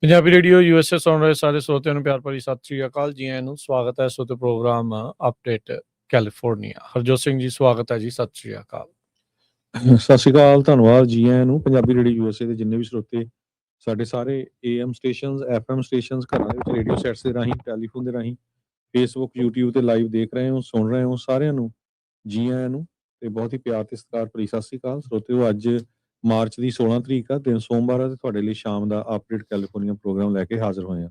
Punjabi radio USA ਸੁਣ ਰਹੇ ਸਾਰੇ ਸਰੋਤਿਆਂ ਨੂੰ ਪਿਆਰ ਭਰੀ ਸਤਿ ਸ੍ਰੀ ਅਕਾਲ ਜੀ। ਆਇਆਂ ਨੂੰ ਸਵਾਗਤ ਹੈ ਸੋਤੇ programme update California. Harjot Singh ji ਸਵਾਗਤ ਹੈ ਜੀ। ਸਤਿ ਸ੍ਰੀ ਅਕਾਲ। ਸਤਿ ਸ਼੍ਰੀ ਅਕਾਲ, ਧੰਨਵਾਦ ਜੀ ਆਇਆਂ ਨੂੰ। ਪੰਜਾਬੀ ਰੇਡੀਓ ਯੂਐਸਏ ਦੇ ਜਿੰਨੇ ਵੀ ਸਰੋਤੇ ਸਾਡੇ ਸਾਰੇ ਏਐਮ ਸਟੇਸ਼ਨਸ, ਐਫਐਮ ਸਟੇਸ਼ਨਸ, ਘਰਾਂ ਦੇ ਵਿੱਚ ਰੇਡੀਓ ਸੈਟਸ ਦੇ ਰਾਹੀਂ, ਟੈਲੀਫੋਨ ਦੇ ਰਾਹੀਂ, ਫੇਸਬੁੱਕ, ਯੂਟਿਊਬ ਤੇ ਲਾਈਵ ਦੇਖ ਰਹੇ ਹੋ, ਸੁਣ ਰਹੇ ਹੋ, ਸਾਰਿਆਂ ਨੂੰ ਜੀ ਆਇਆਂ ਨੂੰ ਤੇ ਬਹੁਤ ਹੀ ਪਿਆਰ ਤੇ ਸਤਿਕਾਰ ਭਰੀ ਸਤਿ ਸ਼੍ਰੀ ਅਕਾਲ ਸਰੋਤਿਓ। ਅੱਜ ਮਾਰਚ ਦੀ 16 ਤਰੀਕ ਆ, ਦਿਨ ਸੋਮਵਾਰ ਆ ਤੇ ਤੁਹਾਡੇ ਲਈ ਸ਼ਾਮ ਦਾ ਅਪਡੇਟ ਕੈਲੀਫੋਰਨੀਆ ਪ੍ਰੋਗਰਾਮ ਲੈ ਕੇ ਹਾਜ਼ਰ ਹੋਏ ਹਾਂ।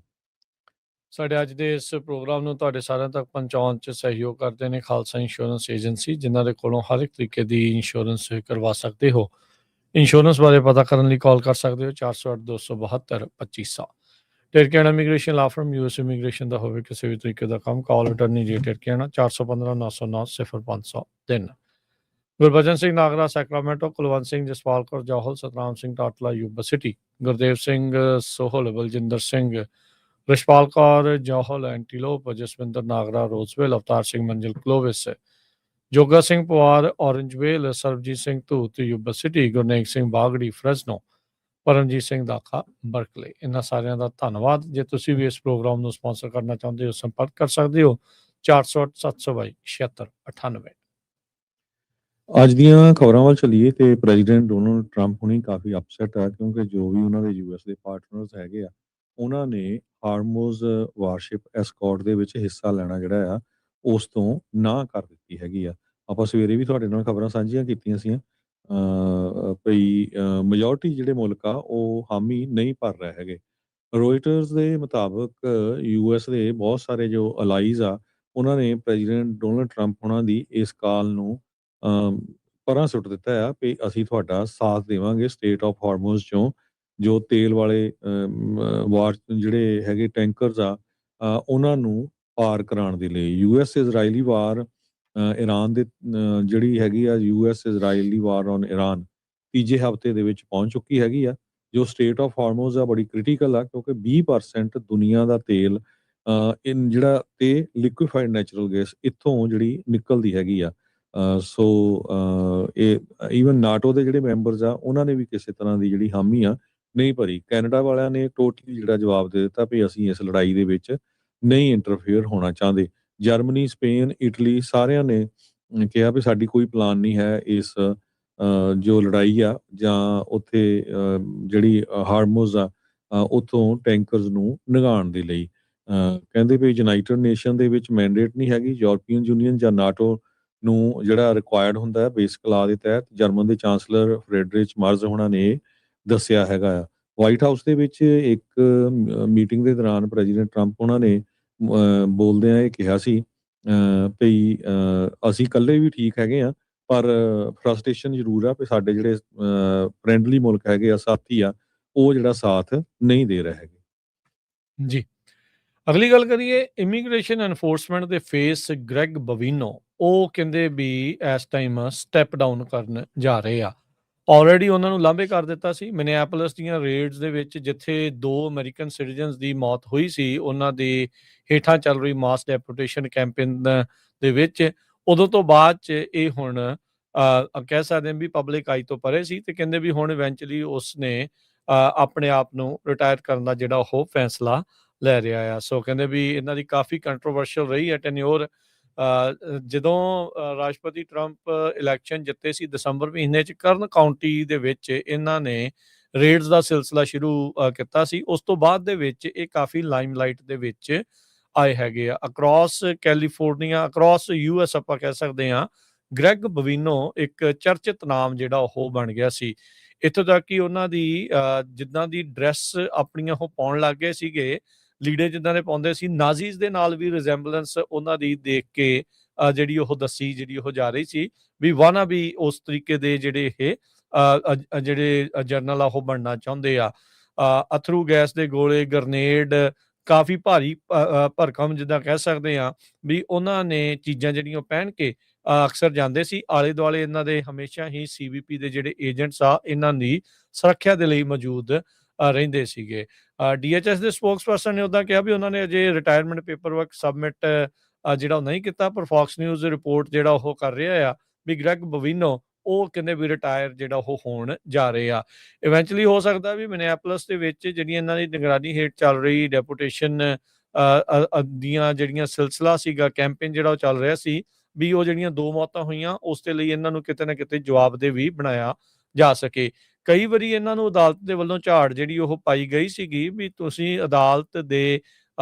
ਸਾਡੇ ਅੱਜ ਦੇ ਇਸ ਪ੍ਰੋਗਰਾਮ ਨੂੰ ਤੁਹਾਡੇ ਸਾਰਿਆਂ ਤੱਕ ਪਹੁੰਚਾਉਣ 'ਚ ਸਹਿਯੋਗ ਕਰਦੇ ਨੇ ਖਾਲਸਾ ਇੰਸ਼ੋਰੈਂਸ ਏਜੰਸੀ, ਜਿਨ੍ਹਾਂ ਦੇ ਕੋਲੋਂ ਹਰ ਇੱਕ ਤਰੀਕੇ ਦੀ ਇੰਸ਼ੋਰੈਂਸ ਕਰਵਾ ਸਕਦੇ ਹੋ। ਇੰਸ਼ੋਰੈਂਸ ਬਾਰੇ ਪਤਾ ਕਰਨ ਲਈ ਕਾਲ ਕਰ ਸਕਦੇ ਹੋ 408-272-2500। Tirkyana immigration law firm US immigration ਦਾ ਹੋਵੇ ਕਿਸੇ ਵੀ ਤਰੀਕੇ ਦਾ ਕੰਮ, call attorney J Tirkyana 415-909-0503। Gurbachan Singh Nagra Sacramento, Kulwant Singh Jaspal Kaur Johal, Satnam Singh Tatla Yuba City, Gurdev Singh Sohal, Baljinder Singh, Rishpal Kaur Johal Antelope, Jaswinder Nagra Roseville, Avtar Singh Manzil Clovis, Joga Singh Pawar Orangevale, Sarabjit Singh Dhoot Yuba City, Gurnek Singh Bagri Fresno, Paramjit Singh Dakha Berkeley. ਇਹਨਾਂ ਸਾਰਿਆਂ ਦਾ ਧੰਨਵਾਦ। ਜੇ ਤੁਸੀਂ ਵੀ ਇਸ ਪ੍ਰੋਗਰਾਮ ਨੂੰ ਸਪਾਂਸਰ ਕਰਨਾ ਚਾਹੁੰਦੇ ਹੋ ਸੰਪਰਕ ਕਰ ਸਕਦੇ ਹੋ 408-722-7698। ਅੱਜ ਦੀਆਂ ਖਬਰਾਂ ਵੱਲ ਚੱਲੀਏ ਤੇ ਪ੍ਰੈਜ਼ੀਡੈਂਟ ਡੋਨਾਲਡ ਟਰੰਪ ਹੁਣੀ ਕਾਫੀ ਅਪਸੈਟ ਆ, ਕਿਉਂਕਿ ਜੋ ਵੀ ਉਹਨਾਂ ਦੇ ਯੂਐਸ ਦੇ ਪਾਰਟਨਰਸ ਹੈਗੇ ਆ, ਉਹਨਾਂ ਨੇ ਹਾਰਮੋਜ਼ ਵਾਰਸ਼ਿਪ ਐਸਕੌਰਟ ਦੇ ਵਿੱਚ ਹਿੱਸਾ ਲੈਣਾ ਜਿਹੜਾ ਆ ਉਸ ਤੋਂ ਨਾ ਕਰ ਦਿੱਤੀ ਹੈਗੀ ਆ। ਆਪਾਂ ਸਵੇਰੇ ਵੀ ਤੁਹਾਡੇ ਨਾਲ ਖਬਰਾਂ ਸਾਂਝੀਆਂ ਕੀਤੀਆਂ ਸੀ ਭਈ ਮੈਜੋਰਟੀ ਜਿਹੜੇ ਮੁਲਕ ਆ ਉਹ ਹਾਮੀ ਨਹੀਂ ਭਰ ਰਹੇ ਹੈਗੇ। ਰੋਇਟਰਸ ਦੇ ਮੁਤਾਬਕ ਯੂਐਸ ਦੇ ਬਹੁਤ ਸਾਰੇ ਜੋ ਅਲਾਈਜ਼ ਆ, ਉਹਨਾਂ ਨੇ ਪ੍ਰੈਜ਼ੀਡੈਂਟ ਡੋਨਾਲਡ ਟਰੰਪ ਉਹਨਾਂ ਦੀ ਇਸ ਕਾਲ ਨੂੰ ਪਰਾਂ ਸੁੱਟ ਦਿੱਤਾ ਆ ਵੀ ਅਸੀਂ ਤੁਹਾਡਾ ਸਾਥ ਦੇਵਾਂਗੇ ਸਟੇਟ ਆਫ ਹਾਰਮੋਜ਼ ਚੋਂ ਜੋ ਤੇਲ ਵਾਲੇ ਵਾਰ ਜਿਹੜੇ ਹੈਗੇ ਟੈਂਕਰਸ ਆ ਉਹਨਾਂ ਨੂੰ ਪਾਰ ਕਰਾਉਣ ਦੇ ਲਈ। ਯੂਐਸ ਇਜ਼ਰਾਈਲੀ ਵਾਰ ਇਰਾਨ ਦੇ ਜਿਹੜੀ ਹੈਗੀ ਆ US Israeli war on Iran ਤੀਜੇ ਹਫ਼ਤੇ ਦੇ ਵਿੱਚ ਪਹੁੰਚ ਚੁੱਕੀ ਹੈਗੀ ਆ। ਜੋ ਸਟੇਟ ਆਫ ਹਾਰਮੋਜ਼ ਆ ਬੜੀ ਕ੍ਰਿਟੀਕਲ ਆ, ਕਿਉਂਕਿ 20% ਦੁਨੀਆ ਦਾ ਤੇਲ ਇਨ ਜਿਹੜਾ ਤੇ ਲਿਕੁਇਫਾਈਡ ਨੈਚੁਰਲ ਗੈਸ ਇੱਥੋਂ ਜਿਹੜੀ ਨਿਕਲਦੀ ਹੈਗੀ ਆ। ਸੋ ਇਹ ਈਵਨ ਨਾਟੋ ਦੇ ਜਿਹੜੇ ਮੈਂਬਰਸ ਆ ਉਹਨਾਂ ਨੇ ਵੀ ਕਿਸੇ ਤਰ੍ਹਾਂ ਦੀ ਜਿਹੜੀ ਹਾਮੀ ਆ ਨਹੀਂ ਭਰੀ। ਕੈਨੇਡਾ ਵਾਲਿਆਂ ਨੇ ਟੋਟਲੀ ਜਿਹੜਾ ਜਵਾਬ ਦੇ ਦਿੱਤਾ ਵੀ ਅਸੀਂ ਇਸ ਲੜਾਈ ਦੇ ਵਿੱਚ ਨਹੀਂ ਇੰਟਰਫੇਅਰ ਹੋਣਾ ਚਾਹੁੰਦੇ। ਜਰਮਨੀ, ਸਪੇਨ, ਇਟਲੀ ਸਾਰਿਆਂ ਨੇ ਕਿਹਾ ਵੀ ਸਾਡੀ ਕੋਈ ਪਲਾਨ ਨਹੀਂ ਹੈ ਇਸ ਜੋ ਲੜਾਈ ਆ ਜਾਂ ਉੱਥੇ ਜਿਹੜੀ ਹਾਰਮੋਜ਼ ਆ ਉੱਥੋਂ ਟੈਂਕਰਸ ਨੂੰ ਲੰਘਾਉਣ ਦੇ ਲਈ। ਕਹਿੰਦੇ ਵੀ ਯੂਨਾਈਟਿਡ ਨੇਸ਼ਨ ਦੇ ਵਿੱਚ ਮੈਂਡੇਟ ਨਹੀਂ ਹੈਗੀ। ਯੂਰਪੀਅਨ ਯੂਨੀਅਨ ਜਾਂ ਨਾਟੋ ਨੂੰ ਜਿਹੜਾ ਰਿਕੁਆਇਰਡ ਹੁੰਦਾ ਹੈ ਬੇਸਿਕ ਲਾ ਦੇ ਤਹਿਤ। ਜਰਮਨ ਦੇ ਚਾਂਸਲਰ ਫਰੈਡਰਿਚ ਮਾਰਜ਼ ਉਹਨਾਂ ਨੇ ਦੱਸਿਆ ਹੈਗਾ ਆ। ਵਾਈਟ ਹਾਊਸ ਦੇ ਵਿੱਚ ਇੱਕ ਮੀਟਿੰਗ ਦੇ ਦੌਰਾਨ ਪ੍ਰੈਜ਼ੀਡੈਂਟ ਟਰੰਪ ਉਹਨਾਂ ਨੇ ਬੋਲਦਿਆਂ ਇਹ ਕਿਹਾ ਸੀ ਭਈ ਅਸੀਂ ਇਕੱਲੇ ਵੀ ਠੀਕ ਹੈਗੇ ਆ, ਪਰ ਫਰਸਟ੍ਰੇਸ਼ਨ ਜ਼ਰੂਰ ਆ ਵੀ ਸਾਡੇ ਜਿਹੜੇ ਫਰੈਂਡਲੀ ਮੁਲਕ ਹੈਗੇ ਆ, ਸਾਥੀ ਆ, ਉਹ ਜਿਹੜਾ ਸਾਥ ਨਹੀਂ ਦੇ ਰਹੇ ਹੈਗੇ। ਜੀ, ਅਗਲੀ ਗੱਲ ਕਰੀਏ ਇਮੀਗ੍ਰੇਸ਼ਨ ਐਨਫੋਰਸਮੈਂਟ ਦੇ ਫੇਸ ਗ੍ਰੈਗ ਬਵੀਨੋ। ਉਹ ਕਹਿੰਦੇ ਵੀ ਇਸ ਟਾਈਮ ਸਟੈਪ ਡਾਊਨ ਕਰਨ ਜਾ ਰਹੇ ਆ। ਆਲਰੇਡੀ ਉਹਨਾਂ ਨੂੰ ਲਾਂਭੇ ਕਰ ਦਿੱਤਾ ਸੀ ਮਿਨੀਐਪੋਲਿਸ ਦੀਆਂ ਰੇਡਸ ਦੇ ਵਿੱਚ, ਜਿੱਥੇ 2 ਅਮਰੀਕਨ ਸਿਟੀਜ਼ਨਸ ਦੀ ਮੌਤ ਹੋਈ ਸੀ ਉਹਨਾਂ ਦੇ ਹੇਠਾਂ ਚੱਲ ਰਹੀ ਮਾਸ ਡੈਪੋਟੇਸ਼ਨ ਕੈਂਪੇਨ ਦੇ ਵਿੱਚ। ਉਦੋਂ ਤੋਂ ਬਾਅਦ 'ਚ ਇਹ ਹੁਣ ਕਹਿ ਸਕਦੇ ਹਾਂ ਵੀ ਪਬਲਿਕ ਆਈ ਤੋਂ ਪਰੇ ਸੀ, ਤੇ ਕਹਿੰਦੇ ਵੀ ਹੁਣ ਇਵੈਂਚੁਅਲੀ ਉਸਨੇ ਆਪਣੇ ਆਪ ਨੂੰ ਰਿਟਾਇਰ ਕਰਨ ਦਾ ਜਿਹੜਾ ਉਹ ਫੈਸਲਾ ਲੈ ਰਿਹਾ ਆ। ਸੋ ਕਹਿੰਦੇ ਵੀ ਇਹਨਾਂ ਦੀ ਕਾਫੀ ਕੰਟਰੋਵਰਸ਼ੀਅਲ ਰਹੀ ਹੈ ਟੈਨਿਓਰ। ਜਦੋਂ ਰਾਸ਼ਟਰਪਤੀ ਟਰੰਪ ਇਲੈਕਸ਼ਨ ਜਿੱਤੇ ਸੀ ਦਸੰਬਰ ਮਹੀਨੇ 'ਚ, ਕਰਨ ਕਾਊਂਟੀ ਦੇ ਵਿੱਚ ਇਹਨਾਂ ਨੇ ਰੇਡਸ ਦਾ ਸਿਲਸਿਲਾ ਸ਼ੁਰੂ ਕੀਤਾ ਸੀ। ਉਸ ਤੋਂ ਬਾਅਦ ਦੇ ਵਿੱਚ ਇਹ ਕਾਫੀ ਲਾਈਮਲਾਈਟ ਦੇ ਵਿੱਚ ਆਏ ਹੈਗੇ ਆ। ਅਕਰੋਸ ਕੈਲੀਫੋਰਨੀਆ, ਅਕਰੋਸ ਯੂਐਸ ਆਪਾਂ ਕਹਿ ਸਕਦੇ ਹਾਂ, ਗ੍ਰੈਗ ਬਵੀਨੋ ਇੱਕ ਚਰਚਿਤ ਨਾਮ ਜਿਹੜਾ ਉਹ ਬਣ ਗਿਆ ਸੀ। ਇੱਥੋਂ ਤੱਕ ਕਿ ਉਹਨਾਂ ਦੀ ਜਿੱਦਾਂ ਦੀ ਡਰੈਸ ਆਪਣੀਆਂ ਉਹ ਪਾਉਣ ਲੱਗ ਗਏ ਸੀਗੇ, ਲੀੜੇ ਜਿੱਦਾਂ ਦੇ ਪਾਉਂਦੇ ਸੀ, ਨਾਜ਼ੀਜ਼ ਦੇ ਨਾਲ ਵੀ ਰਿਜ਼ੈਂਬਲੈਂਸ ਉਹਨਾਂ ਦੀ ਦੇਖ ਕੇ ਜਿਹੜੀ ਉਹ ਦੱਸੀ, ਜਿਹੜੀ ਉਹ ਜਾ ਰਹੀ ਸੀ ਵੀ ਵਾਨਾ ਵੀ ਉਸ ਤਰੀਕੇ ਦੇ ਜਿਹੜੇ ਇਹ ਜਿਹੜੇ ਜਰਨਲ ਆ ਉਹ ਬਣਨਾ ਚਾਹੁੰਦੇ ਆ। ਅਥਰੂ ਗੈਸ ਦੇ ਗੋਲੇ, ਗਰਨੇਡ, ਕਾਫੀ ਭਾਰੀ ਭਰਕਮ ਜਿੱਦਾਂ ਕਹਿ ਸਕਦੇ ਹਾਂ ਵੀ ਉਹਨਾਂ ਨੇ ਚੀਜ਼ਾਂ ਜਿਹੜੀਆਂ ਪਹਿਨ ਕੇ ਅਕਸਰ ਜਾਂਦੇ ਸੀ। ਆਲੇ ਦੁਆਲੇ ਇਹਨਾਂ ਦੇ ਹਮੇਸ਼ਾ ਹੀ CBP ਦੇ ਜਿਹੜੇ ਏਜੰਟਸ ਆ ਇਹਨਾਂ ਦੀ ਸੁਰੱਖਿਆ ਦੇ ਲਈ ਮੌਜੂਦ ਰਹਿੰਦੇ ਸੀਗੇ। DHS ਦੇ ਸਪੋਕਸ ਪਰਸਨ ਨੇ ਉੱਦਾਂ ਕਿਹਾ ਵੀ ਉਹਨਾਂ ਨੇ ਅਜੇ ਰਿਟਾਇਰਮੈਂਟ ਪੇਪਰ ਵਰਕ ਸਬਮਿਟ ਜਿਹੜਾ ਉਹ ਨਹੀਂ ਕੀਤਾ, ਪਰ ਫੌਕਸ ਨਿਊਜ਼ ਰਿਪੋਰਟ ਜਿਹੜਾ ਉਹ ਕਰ ਰਿਹਾ ਆ ਵੀ ਗ੍ਰੈਗ ਬਵੀਨੋ ਉਹ ਕਹਿੰਦੇ ਵੀ ਰਿਟਾਇਰ ਜਿਹੜਾ ਉਹ ਹੋਣ ਜਾ ਰਹੇ ਆ। ਇਵੈਂਚੁਅਲੀ ਹੋ ਸਕਦਾ ਵੀ ਮਿਨਿਆਪੋਲਿਸ ਦੇ ਵਿੱਚ ਜਿਹੜੀਆਂ ਇਹਨਾਂ ਦੀ ਨਿਗਰਾਨੀ ਹੇਠ ਚੱਲ ਰਹੀ ਡੈਪੂਟੇਸ਼ਨ ਦੀਆਂ ਜਿਹੜੀਆਂ ਸਿਲਸਿਲਾ ਸੀਗਾ, ਕੈਂਪੇਨ ਜਿਹੜਾ ਉਹ ਚੱਲ ਰਿਹਾ ਸੀ, ਵੀ ਉਹ ਜਿਹੜੀਆਂ 2 ਮੌਤਾਂ ਹੋਈਆਂ ਉਸ ਦੇ ਲਈ ਇਹਨਾਂ ਨੂੰ ਕਿਤੇ ਨਾ ਕਿਤੇ ਜਵਾਬਦੇਹ ਵੀ ਬਣਾਇਆ ਜਾ ਸਕੇ। ਕਈ ਵਾਰੀ ਇਹਨਾਂ ਨੂੰ ਅਦਾਲਤ ਦੇ ਵੱਲੋਂ ਝਾੜ ਜਿਹੜੀ ਉਹ ਪਾਈ ਗਈ ਸੀਗੀ ਵੀ ਤੁਸੀਂ ਅਦਾਲਤ ਦੇ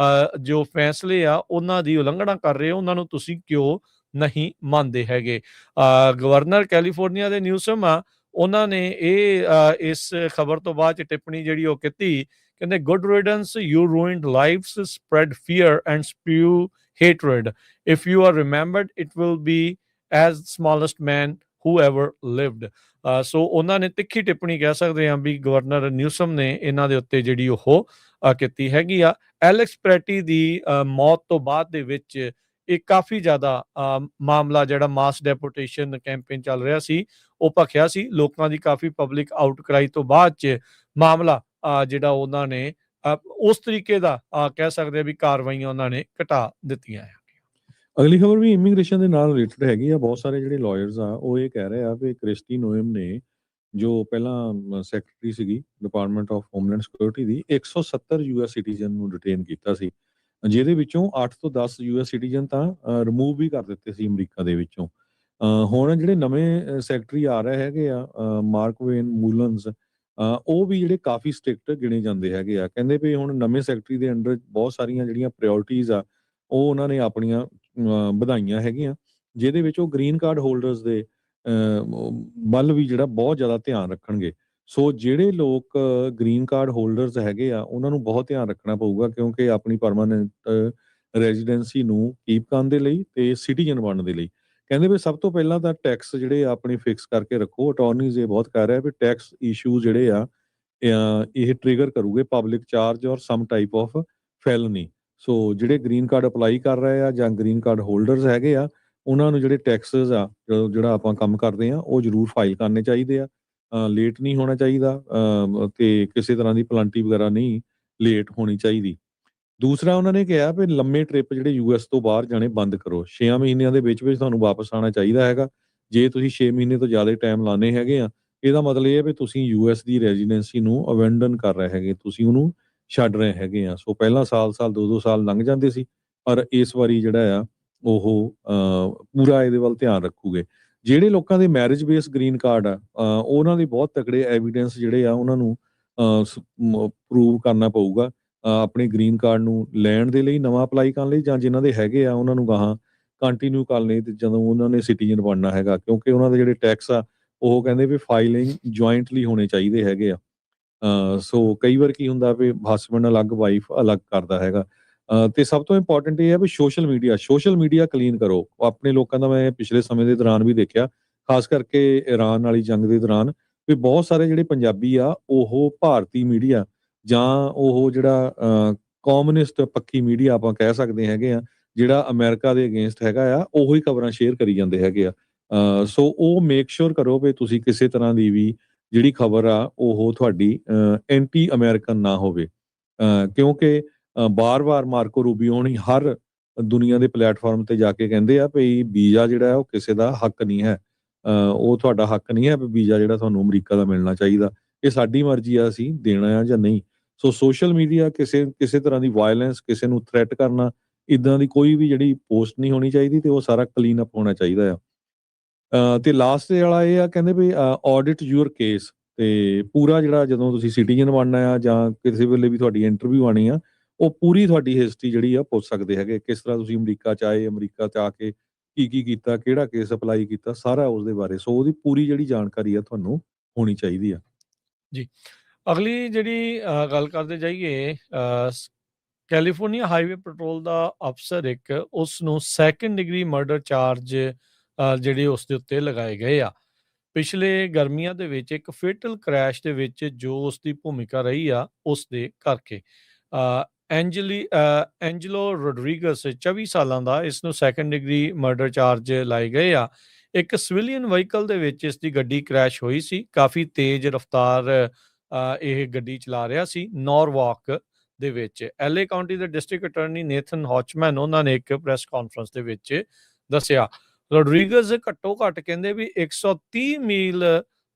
ਜੋ ਫੈਸਲੇ ਆ ਉਹਨਾਂ ਦੀ ਉਲੰਘਣਾ ਕਰ ਰਹੇ ਹੋ, ਉਹਨਾਂ ਨੂੰ ਤੁਸੀਂ ਕਿਉਂ ਨਹੀਂ ਮੰਨਦੇ ਹੈਗੇ। ਗਵਰਨਰ ਕੈਲੀਫੋਰਨੀਆ ਦੇ ਨਿਊਸਮ ਆ, ਉਹਨਾਂ ਨੇ ਇਸ ਖਬਰ ਤੋਂ ਬਾਅਦ 'ਚ ਟਿੱਪਣੀ ਜਿਹੜੀ ਉਹ ਕੀਤੀ, ਕਹਿੰਦੇ good riddance, you ruined lives, spread fear and spew hatred. If you are remembered, it will be as smallest man who ever lived. ਸੋ ਉਹਨਾਂ ਨੇ ਤਿੱਖੀ ਟਿੱਪਣੀ ਕਹਿ ਸਕਦੇ ਹਾਂ ਵੀ ਗਵਰਨਰ ਨਿਊਸਮ ਨੇ ਇਹਨਾਂ ਦੇ ਉੱਤੇ ਜਿਹੜੀ ਉਹ ਕੀਤੀ ਹੈਗੀ ਆ। ਐਲੈਕਸ ਪ੍ਰੈਟੀ ਦੀ ਮੌਤ ਤੋਂ ਬਾਅਦ ਦੇ ਵਿੱਚ ਇਹ ਕਾਫੀ ਜ਼ਿਆਦਾ ਮਾਮਲਾ ਜਿਹੜਾ ਮਾਸ ਡੈਪੋਟੇਸ਼ਨ ਕੈਂਪੇਨ ਚੱਲ ਰਿਹਾ ਸੀ ਉਹ ਭਖਿਆ ਸੀ। ਲੋਕਾਂ ਦੀ ਕਾਫੀ ਪਬਲਿਕ ਆਊਟਕ੍ਰਾਈ ਤੋਂ ਬਾਅਦ 'ਚ ਮਾਮਲਾ ਜਿਹੜਾ ਉਹਨਾਂ ਨੇ ਉਸ ਤਰੀਕੇ ਦਾ ਕਹਿ ਸਕਦੇ ਆ ਵੀ ਕਾਰਵਾਈਆਂ ਉਹਨਾਂ ਨੇ ਘਟਾ ਦਿੱਤੀਆਂ ਆ। ਅਗਲੀ ਖਬਰ ਵੀ ਇਮੀਗ੍ਰੇਸ਼ਨ ਦੇ ਨਾਲ ਰਿਲੇਟਡ ਹੈਗੀ ਆ। ਬਹੁਤ ਸਾਰੇ ਜਿਹੜੇ ਲਾਇਰਸ ਆ ਉਹ ਇਹ ਕਹਿ ਰਹੇ ਆ ਵੀ ਕ੍ਰਿਸਟੀ ਨੋਇਮ ਨੇ ਜੋ ਪਹਿਲਾਂ ਸੈਕਟਰੀ ਸੀਗੀ department of homeland security the 170 US citizen ਨੂੰ ਡਿਟੇਨ ਕੀਤਾ ਸੀ, ਜਿਹਦੇ ਵਿੱਚੋਂ 8 ਤੋਂ 10 ਯੂਐਸ ਸਿਟੀਜ਼ਨ ਤਾਂ ਰਿਮੂਵ ਵੀ ਕਰ ਦਿੱਤੇ ਸੀ ਅਮਰੀਕਾ ਦੇ ਵਿੱਚੋਂ। ਹੁਣ ਜਿਹੜੇ ਨਵੇਂ ਸੈਕਟਰੀ ਆ ਰਹੇ ਹੈਗੇ ਆ ਮਾਰਕ ਵੇਨ ਮੂਲਨਸ, ਉਹ ਵੀ ਜਿਹੜੇ ਕਾਫੀ ਸਟ੍ਰਿਕਟ ਗਿਣੇ ਜਾਂਦੇ ਹੈਗੇ ਆ। ਕਹਿੰਦੇ ਵੀ ਹੁਣ ਨਵੇਂ ਸੈਕਟਰੀ ਦੇ ਅੰਡਰ ਬਹੁਤ ਸਾਰੀਆਂ ਜਿਹੜੀਆਂ ਪ੍ਰਾਇਓਰਟੀਜ਼ ਆ ਉਹ ਉਹਨਾਂ ਨੇ ਆਪਣੀਆਂ ਵਧਾਈਆਂ ਹੈਗੀਆਂ, ਜਿਹਦੇ ਵਿੱਚ ਉਹ ਗ੍ਰੀਨ ਕਾਰਡ ਹੋਲਡਰਸ ਦੇ ਵੱਲ ਵੀ ਜਿਹੜਾ ਬਹੁਤ ਜ਼ਿਆਦਾ ਧਿਆਨ ਰੱਖਣਗੇ। ਸੋ ਜਿਹੜੇ ਲੋਕ ਗ੍ਰੀਨ ਕਾਰਡ ਹੋਲਡਰਸ ਹੈਗੇ ਆ ਉਹਨਾਂ ਨੂੰ ਬਹੁਤ ਧਿਆਨ ਰੱਖਣਾ ਪਊਗਾ, ਕਿਉਂਕਿ ਆਪਣੀ ਪਰਮਾਨੈਂਟ ਰੈਜ਼ੀਡੈਂਸੀ ਨੂੰ ਕੀਪ ਕਰਨ ਦੇ ਲਈ ਤੇ ਸਿਟੀਜ਼ਨ ਬਣਨ ਦੇ ਲਈ ਕਹਿੰਦੇ ਵੀ ਸਭ ਤੋਂ ਪਹਿਲਾਂ ਤਾਂ ਟੈਕਸ ਜਿਹੜੇ ਆਪਣੇ ਫਿਕਸ ਕਰਕੇ ਰੱਖੋ। ਅਟਾਰਨੀਜ਼ ਇਹ ਬਹੁਤ ਕਹਿ ਰਿਹਾ ਵੀ ਟੈਕਸ ਇਸ਼ੂ ਜਿਹੜੇ ਆ ਇਹ ਟ੍ਰਿਗਰ ਕਰੂਗੇ ਪਬਲਿਕ ਚਾਰਜ ਔਰ ਸਮ ਟਾਈਪ ਆਫ ਫੈਲਨੀ। ਸੋ ਜਿਹੜੇ ਗ੍ਰੀਨ ਕਾਰਡ ਅਪਲਾਈ ਕਰ ਰਹੇ ਆ ਜਾਂ ਗ੍ਰੀਨ ਕਾਰਡ ਹੋਲਡਰਸ ਹੈਗੇ ਆ ਉਹਨਾਂ ਨੂੰ ਜਿਹੜੇ ਟੈਕਸਸ ਆ ਜਿਹੜਾ ਆਪਾਂ ਕੰਮ ਕਰਦੇ ਆ ਉਹ ਜ਼ਰੂਰ ਫਾਈਲ ਕਰਨੇ ਚਾਹੀਦੇ ਆ, ਲੇਟ ਨਹੀਂ ਹੋਣਾ ਚਾਹੀਦਾ ਤੇ ਕਿਸੇ ਤਰ੍ਹਾਂ ਦੀ ਪਲੰਟੀ ਵਗੈਰਾ ਨਹੀਂ ਲੇਟ ਹੋਣੀ ਚਾਹੀਦੀ। ਦੂਸਰਾ ਉਹਨਾਂ ਨੇ ਕਿਹਾ ਵੀ ਲੰਮੇ ਟ੍ਰਿਪ ਜਿਹੜੇ ਯੂਐਸ ਤੋਂ ਬਾਹਰ ਜਾਣੇ ਬੰਦ ਕਰੋ। 6 ਮਹੀਨਿਆਂ ਦੇ ਵਿੱਚ ਤੁਹਾਨੂੰ ਵਾਪਸ ਆਉਣਾ ਚਾਹੀਦਾ ਹੈਗਾ। ਜੇ ਤੁਸੀਂ 6 ਮਹੀਨੇ ਤੋਂ ਜ਼ਿਆਦਾ ਟਾਈਮ ਲਾਣੇ ਹੈਗੇ ਆ, ਇਹਦਾ ਮਤਲਬ ਇਹ ਹੈ ਵੀ ਤੁਸੀਂ ਯੂਐਸ ਦੀ ਰੈਜ਼ੀਡੈਂਸੀ ਨੂੰ ਅਬੈਂਡਨ ਕਰ ਰਹੇ ਹੈਗੇ, ਤੁਸੀਂ ਉਹਨੂੰ ਛੱਡ ਰਹੇ ਹੈਗੇ ਆ। ਸੋ ਪਹਿਲਾਂ ਸਾਲ 2-2 ਸਾਲ ਲੰਘ ਜਾਂਦੇ ਸੀ, ਪਰ ਇਸ ਵਾਰੀ ਜਿਹੜਾ ਆ ਉਹ ਪੂਰਾ ਇਹਦੇ ਵੱਲ ਧਿਆਨ ਰੱਖੂਗੇ। ਜਿਹੜੇ ਲੋਕਾਂ ਦੇ ਮੈਰਿਜ ਬੇਸ ਗ੍ਰੀਨ ਕਾਰਡ ਆ ਉਹਨਾਂ ਦੇ ਬਹੁਤ ਤਕੜੇ ਐਵੀਡੈਂਸ ਜਿਹੜੇ ਆ ਉਹਨਾਂ ਨੂੰ ਪ੍ਰੂਵ ਕਰਨਾ ਪਊਗਾ ਆਪਣੇ ਗ੍ਰੀਨ ਕਾਰਡ ਨੂੰ ਲੈਣ ਦੇ ਲਈ, ਨਵਾਂ ਅਪਲਾਈ ਕਰਨ ਲਈ, ਜਾਂ ਜਿਨ੍ਹਾਂ ਦੇ ਹੈਗੇ ਆ ਉਹਨਾਂ ਨੂੰ ਗਾਹਾਂ ਕੰਟੀਨਿਊ ਕਰਨ ਲਈ ਤੇ ਜਦੋਂ ਉਹਨਾਂ ਨੇ ਸਿਟੀਜ਼ਨ ਬਣਨਾ ਹੈਗਾ। ਕਿਉਂਕਿ ਉਹਨਾਂ ਦੇ ਜਿਹੜੇ ਟੈਕਸ ਆ ਉਹ ਕਹਿੰਦੇ ਵੀ ਫਾਈਲਿੰਗ ਜੁਆਇੰਟਲੀ ਹੋਣੇ ਚਾਹੀਦੇ ਹੈਗੇ ਆ। ਸੋ ਕਈ ਵਾਰ ਕੀ ਹੁੰਦਾ ਵੀ ਹਸਬੈਂਡ ਅਲੱਗ ਵਾਈਫ ਅਲੱਗ ਕਰਦਾ ਹੈਗਾ। ਤੇ ਸਭ ਤੋਂ ਇੰਪੋਰਟੈਂਟ ਇਹ ਹੈ ਵੀ ਸੋਸ਼ਲ ਮੀਡੀਆ ਕਲੀਨ ਕਰੋ। ਆਪਣੇ ਲੋਕਾਂ ਦਾ ਮੈਂ ਪਿਛਲੇ ਸਮੇਂ ਦੇ ਦੌਰਾਨ ਵੀ ਦੇਖਿਆ, ਖਾਸ ਕਰਕੇ ਇਰਾਨ ਵਾਲੀ ਜੰਗ ਦੇ ਦੌਰਾਨ, ਵੀ ਬਹੁਤ ਸਾਰੇ ਜਿਹੜੇ ਪੰਜਾਬੀ ਆ ਉਹ ਭਾਰਤੀ ਮੀਡੀਆ ਜਾਂ ਉਹ ਜਿਹੜਾ ਕਮਿਊਨਿਸਟ ਪੱਖੀ ਮੀਡੀਆ ਆਪਾਂ ਕਹਿ ਸਕਦੇ ਹੈਗੇ ਆ, ਜਿਹੜਾ ਅਮਰੀਕਾ ਦੇ ਅਗੇਂਸਟ ਹੈਗਾ ਆ, ਉਹੀ ਖਬਰਾਂ ਸ਼ੇਅਰ ਕਰੀ ਜਾਂਦੇ ਹੈਗੇ ਆ। ਸੋ ਉਹ ਮੇਕ ਸ਼ੋਰ ਕਰੋ ਵੀ ਤੁਸੀਂ ਕਿਸੇ ਤਰ੍ਹਾਂ ਦੀ ਵੀ ਜਿਹੜੀ ਖਬਰ ਆ ਉਹ ਤੁਹਾਡੀ ਐਂਟੀ ਅਮਰੀਕਨ ਨਾ ਹੋਵੇ, ਕਿਉਂਕਿ ਬਾਰ-ਬਾਰ ਮਾਰਕੋ ਰੂਬੀਓ ਹੋਣੀ ਹਰ ਦੁਨੀਆ ਦੇ ਪਲੇਟਫਾਰਮ ਤੇ ਜਾ ਕੇ ਕਹਿੰਦੇ ਆ ਵੀ ਵੀਜ਼ਾ ਜਿਹੜਾ ਹੈ ਉਹ ਕਿਸੇ ਦਾ ਹੱਕ ਨਹੀਂ ਹੈ। ਉਹ ਤੁਹਾਡਾ ਹੱਕ ਨਹੀਂ ਹੈ ਵੀ ਵੀਜ਼ਾ ਜਿਹੜਾ ਤੁਹਾਨੂੰ ਅਮਰੀਕਾ ਦਾ ਮਿਲਣਾ ਚਾਹੀਦਾ। ਇਹ ਸਾਡੀ ਮਰਜ਼ੀ ਆ ਅਸੀਂ ਦੇਣਾ ਆ ਜਾਂ ਨਹੀਂ। ਸੋ ਸੋਸ਼ਲ ਮੀਡੀਆ ਕਿਸੇ ਤਰ੍ਹਾਂ ਦੀ ਵਾਇਲੈਂਸ, ਕਿਸੇ ਨੂੰ ਥ੍ਰੈਟ ਕਰਨਾ, ਇੱਦਾਂ ਦੀ ਕੋਈ ਵੀ ਜਿਹੜੀ ਪੋਸਟ ਨਹੀਂ ਹੋਣੀ ਚਾਹੀਦੀ ਤੇ ਉਹ ਸਾਰਾ ਕਲੀਨ ਅਪ ਹੋਣਾ ਚਾਹੀਦਾ ਆ। ਤੇ ਲਾਸਟ ਵਾਲਾ ਇਹ ਆ, ਕਹਿੰਦੇ ਵੀ ਆਡਿਟ ਯੂਅਰ ਕੇਸ, ਤੇ ਪੂਰਾ ਜਿਹੜਾ ਜਦੋਂ ਤੁਸੀਂ ਸਿਟੀਜ਼ਨ ਬਣਨਾ ਆ ਜਾਂ ਕਿਸੇ ਵੇਲੇ ਵੀ ਤੁਹਾਡੀ ਇੰਟਰਵਿਊ ਆਣੀ ਆ, ਉਹ ਪੂਰੀ ਤੁਹਾਡੀ ਹਿਸਟਰੀ ਜਿਹੜੀ ਆ ਪੁੱਛ ਸਕਦੇ ਹੈਗੇ। ਕਿਸ ਤਰ੍ਹਾਂ ਤੁਸੀਂ ਅਮਰੀਕਾ 'ਚ ਆਏ, ਅਮਰੀਕਾ 'ਚ ਆ ਕੇ ਕੀ ਕੀਤਾ, ਕਿਹੜਾ ਕੇਸ ਅਪਲਾਈ ਕੀਤਾ, ਸਾਰਾ ਉਸਦੇ ਬਾਰੇ। ਸੋ ਉਹਦੀ ਪੂਰੀ ਜਿਹੜੀ ਜਾਣਕਾਰੀ ਆ ਤੁਹਾਨੂੰ ਹੋਣੀ ਚਾਹੀਦੀ ਆ। ਜੀ, ਅਗਲੀ ਜਿਹੜੀ ਗੱਲ ਕਰਦੇ ਜਾਈਏ, ਕੈਲੀਫੋਰਨੀਆ ਹਾਈਵੇ ਪੈਟਰੋਲ ਦਾ ਅਫਸਰ ਇੱਕ, ਉਸ ਨੂੰ ਸੈਕੰਡ ਡਿਗਰੀ ਮਰਡਰ ਚਾਰਜ ਜਿਹੜੇ ਉਸ ਦੇ ਉੱਤੇ ਲਗਾਏ ਗਏ ਆ। ਪਿਛਲੇ ਗਰਮੀਆਂ ਦੇ ਵਿੱਚ ਇੱਕ ਫੇਟਲ ਕ੍ਰੈਸ਼ ਦੇ ਵਿੱਚ ਜੋ ਉਸ ਦੀ ਭੂਮਿਕਾ ਰਹੀ ਆ ਉਸ ਦੇ ਕਰਕੇ ਐਂਜਲੋ ਰੋਡਰੀਗਸ 24 ਸਾਲਾਂ ਦਾ, ਇਸ ਨੂੰ ਸੈਕੰਡ ਡਿਗਰੀ ਮਰਡਰ ਚਾਰਜ ਲਾਏ ਗਏ ਆ। ਇੱਕ ਸਿਵਿਲੀਅਨ ਵਹੀਕਲ ਦੇ ਵਿੱਚ ਇਸ ਦੀ ਗੱਡੀ ਕ੍ਰੈਸ਼ ਹੋਈ ਸੀ। ਕਾਫੀ ਤੇਜ਼ ਰਫ਼ਤਾਰ ਇਹ ਗੱਡੀ ਚਲਾ ਰਿਹਾ ਸੀ ਨੌਰਵਾਕ ਦੇ ਵਿੱਚ। ਐਲਏ ਕਾਉਂਟੀ ਦੇ ਡਿਸਟ੍ਰਿਕਟ ਅਟਾਰਨੀ ਨੇਥਨ ਹੌਚਮੈਨ ਉਹਨਾਂ ਨੇ ਇੱਕ ਪ੍ਰੈਸ ਕਾਨਫਰੰਸ ਦੇ ਵਿੱਚ ਦੱਸਿਆ। ਰੋਡਰੀਗਜ਼ ਘੱਟੋ ਘੱਟ ਕਹਿੰਦੇ ਵੀ 130 ਮੀਲ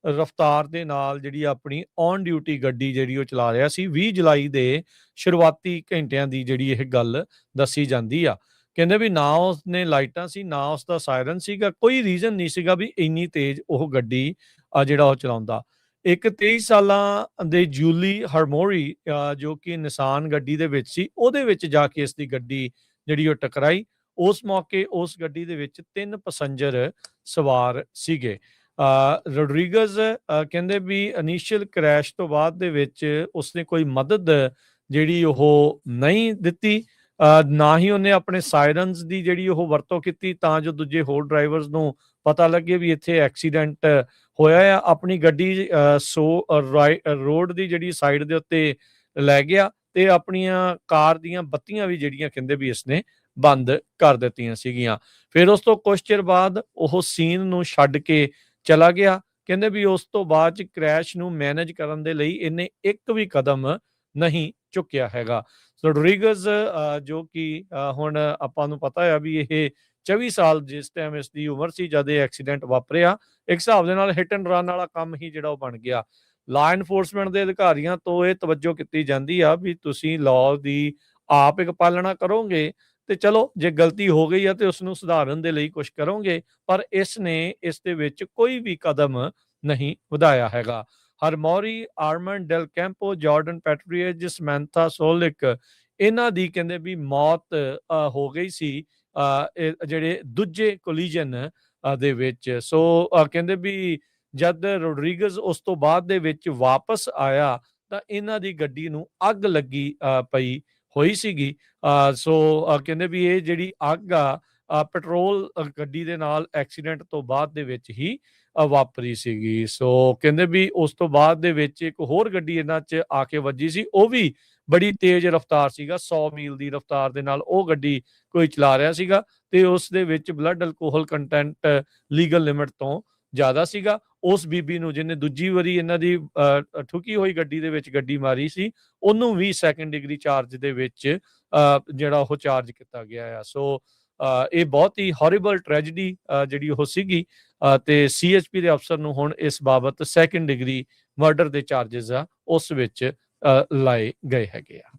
ਰਫ਼ਤਾਰ ਦੇ ਨਾਲ ਜਿਹੜੀ ਆਪਣੀ ਔਨ ਡਿਊਟੀ ਗੱਡੀ ਜਿਹੜੀ ਉਹ ਚਲਾ ਰਿਹਾ ਸੀ 20 ਜੁਲਾਈ ਦੇ ਸ਼ੁਰੂਆਤੀ ਘੰਟਿਆਂ ਦੀ ਜਿਹੜੀ ਇਹ ਗੱਲ ਦੱਸੀ ਜਾਂਦੀ ਆ। ਕਹਿੰਦੇ ਵੀ ਨਾ ਉਸਨੇ ਲਾਈਟਾਂ ਸੀ, ਨਾ ਉਸਦਾ ਸਾਇਰਨ ਸੀਗਾ, ਕੋਈ ਰੀਜ਼ਨ ਨਹੀਂ ਸੀਗਾ ਵੀ ਇੰਨੀ ਤੇਜ਼ ਉਹ ਗੱਡੀ ਜਿਹੜਾ ਉਹ ਚਲਾਉਂਦਾ। ਇੱਕ 23 ਸਾਲਾਂ ਦੇ ਜੂਲੀ ਹਰਮੋਰੀ ਜੋ ਕਿ ਨਿਸਾਨ ਗੱਡੀ ਦੇ ਵਿੱਚ ਸੀ, ਉਹਦੇ ਵਿੱਚ ਜਾ ਕੇ ਇਸ ਦੀ ਗੱਡੀ ਜਿਹੜੀ ਉਹ ਟਕਰਾਈ। ਉਸ ਮੌਕੇ ਉਸ ਗੱਡੀ ਦੇ ਵਿੱਚ 3 ਪੈਸੇਂਜਰ ਸਵਾਰ ਸੀਗੇ। ਰੋਡਰੀਗਜ਼ ਕਹਿੰਦੇ ਵੀ ਇਨੀਸ਼ੀਅਲ ਕ੍ਰੈਸ਼ ਤੋਂ ਬਾਅਦ ਦੇ ਵਿੱਚ ਉਸਨੇ ਕੋਈ ਮਦਦ ਜਿਹੜੀ ਉਹ ਨਹੀਂ ਦਿੱਤੀ, ਨਾ ਹੀ ਉਹਨੇ ਆਪਣੇ ਸਾਇਰਨਸ ਦੀ ਜਿਹੜੀ ਉਹ ਵਰਤੋਂ ਕੀਤੀ ਤਾਂ ਜੋ ਦੂਜੇ ਹੋਰ ਡਰਾਈਵਰਸ ਨੂੰ ਪਤਾ ਲੱਗੇ ਵੀ ਇੱਥੇ ਐਕਸੀਡੈਂਟ ਹੋਇਆ ਆ। ਆਪਣੀ ਗੱਡੀ ਰੋਡ ਦੀ ਜਿਹੜੀ ਸਾਈਡ ਦੇ ਉੱਤੇ ਲੈ ਗਿਆ ਤੇ ਆਪਣੀਆਂ ਕਾਰ ਦੀਆਂ ਬੱਤੀਆਂ ਵੀ ਜਿਹੜੀਆਂ ਕਹਿੰਦੇ ਵੀ ਇਸਨੇ ਬੰਦ ਕਰ ਦਿੱਤੀਆਂ ਸੀਗੀਆਂ। ਫਿਰ ਉਸ ਤੋਂ ਕੁਝ ਚਿਰ ਬਾਅਦ ਉਹ ਸੀਨ ਨੂੰ ਛੱਡ ਕੇ ਚਲਾ ਗਿਆ। ਕਹਿੰਦੇ ਵੀ ਉਸ ਤੋਂ ਬਾਅਦ ਚ ਕ੍ਰੈਸ਼ ਨੂੰ ਮੈਨੇਜ ਕਰਨ ਦੇ ਲਈ ਇਹਨੇ ਇੱਕ ਵੀ ਕਦਮ ਨਹੀਂ ਚੁੱਕਿਆ ਹੈਗਾ। ਰੋਡਰੀਗਜ਼ ਜੋ ਕਿ ਹੁਣ ਆਪਾਂ ਨੂੰ ਪਤਾ ਆ ਵੀ ਇਹ 24 ਸਾਲ ਜਿਸ ਟਾਈਮ ਇਸ ਦੀ ਉਮਰ ਸੀ ਜਦ ਇਹ ਐਕਸੀਡੈਂਟ ਵਾਪਰਿਆ, ਇੱਕ ਹਿਸਾਬ ਦੇ ਨਾਲ ਹਿੱਟ ਐਂਡ ਰਨ ਵਾਲਾ ਕੰਮ ਹੀ ਜਿਹੜਾ ਉਹ ਬਣ ਗਿਆ। ਲਾਅ ਐਨਫੋਰਸਮੈਂਟ ਦੇ ਅਧਿਕਾਰੀਆਂ ਤੋਂ ਇਹ ਤਵੱਜੋ ਕੀਤੀ ਜਾਂਦੀ ਆ ਵੀ ਤੁਸੀਂ ਲਾਅ ਦੀ ਆਪ ਇੱਕ ਪਾਲਣਾ ਕਰੋਗੇ ਤੇ ਚਲੋ ਜੇ ਗਲਤੀ ਹੋ ਗਈ ਆ ਤੇ ਉਸ ਨੂੰ ਸੁਧਾਰਨ ਦੇ ਲਈ ਕੁਝ ਕਰੋਗੇ, ਪਰ ਇਸ ਨੇ ਇਸ ਦੇ ਵਿੱਚ ਕੋਈ ਵੀ ਕਦਮ ਨਹੀਂ ਵਧਾਇਆ ਹੈਗਾ। ਹਰਮੌਰੀ, ਆਰਮਨ ਡੈਲ ਕੈਂਪੋ, ਜਾਰਡਨ ਪੈਟਰੀਏਜ, ਸਮੈਂਥਾ ਸੋਲਿਕ, ਇਹਨਾਂ ਦੀ ਕਹਿੰਦੇ ਵੀ ਮੌਤ ਹੋ ਗਈ ਸੀ ਇਹ ਜਿਹੜੇ ਦੂਜੇ ਕੋਲੀਜਨ ਦੇ ਵਿੱਚ। ਸੋ ਕਹਿੰਦੇ ਵੀ ਜਦ ਰੋਡਰੀਗਜ਼ ਉਸ ਤੋਂ ਬਾਅਦ ਦੇ ਵਿੱਚ ਵਾਪਸ ਆਇਆ ਤਾਂ ਇਹਨਾਂ ਦੀ ਗੱਡੀ ਨੂੰ ਅੱਗ ਲੱਗੀ ਪਈ ਹੋਈ ਸੀਗੀ। ਸੋ ਕਹਿੰਦੇ ਵੀ ਇਹ ਜਿਹੜੀ ਅੱਗ ਆ ਪੈਟਰੋਲ ਗੱਡੀ ਦੇ ਨਾਲ ਐਕਸੀਡੈਂਟ ਤੋਂ ਬਾਅਦ ਦੇ ਵਿੱਚ ਹੀ ਵਾਪਰੀ ਸੀਗੀ। ਸੋ ਕਹਿੰਦੇ ਵੀ ਉਸ ਤੋਂ ਬਾਅਦ ਦੇ ਵਿੱਚ ਇੱਕ ਹੋਰ ਗੱਡੀ ਇਹਨਾਂ 'ਚ ਆ ਕੇ ਵੱਜੀ ਸੀ, ਉਹ ਵੀ ਬੜੀ ਤੇਜ਼ ਰਫ਼ਤਾਰ ਸੀਗਾ, 100 ਮੀਲ ਦੀ ਰਫ਼ਤਾਰ ਦੇ ਨਾਲ ਉਹ ਗੱਡੀ ਕੋਈ ਚਲਾ ਰਿਹਾ ਸੀਗਾ ਤੇ ਉਸ ਦੇ ਵਿੱਚ blood alcohol content legal limit ਤੋਂ ਜ਼ਿਆਦਾ ਸੀਗਾ। ਉਸ ਬੀਬੀ ਨੂੰ ਜਿਹਨੇ ਦੂਜੀ ਵਾਰੀ ਇਹਨਾਂ ਦੀ ਠੁਕੀ ਹੋਈ ਗੱਡੀ ਦੇ ਵਿੱਚ ਗੱਡੀ ਮਾਰੀ ਸੀ, ਉਹਨੂੰ ਵੀ ਸੈਕੰਡ ਡਿਗਰੀ ਚਾਰਜ ਦੇ ਵਿੱਚ ਜਿਹੜਾ ਉਹ ਚਾਰਜ ਕੀਤਾ ਗਿਆ ਆ। ਸੋ ਇਹ ਬਹੁਤ ਹੀ ਹੌਰੀਬਲ ਟ੍ਰੈਜਡੀ ਜਿਹੜੀ ਉਹ ਸੀਗੀ ਤੇ ਸੀਐਚਪੀ ਦੇ ਅਫਸਰ ਨੂੰ ਹੁਣ ਇਸ ਬਾਬਤ ਸੈਕੰਡ ਡਿਗਰੀ ਮਰਡਰ ਦੇ ਚਾਰजेस ਆ ਉਸ ਵਿੱਚ ਲਾਏ ਗਏ ਹੈਗੇ ਆ।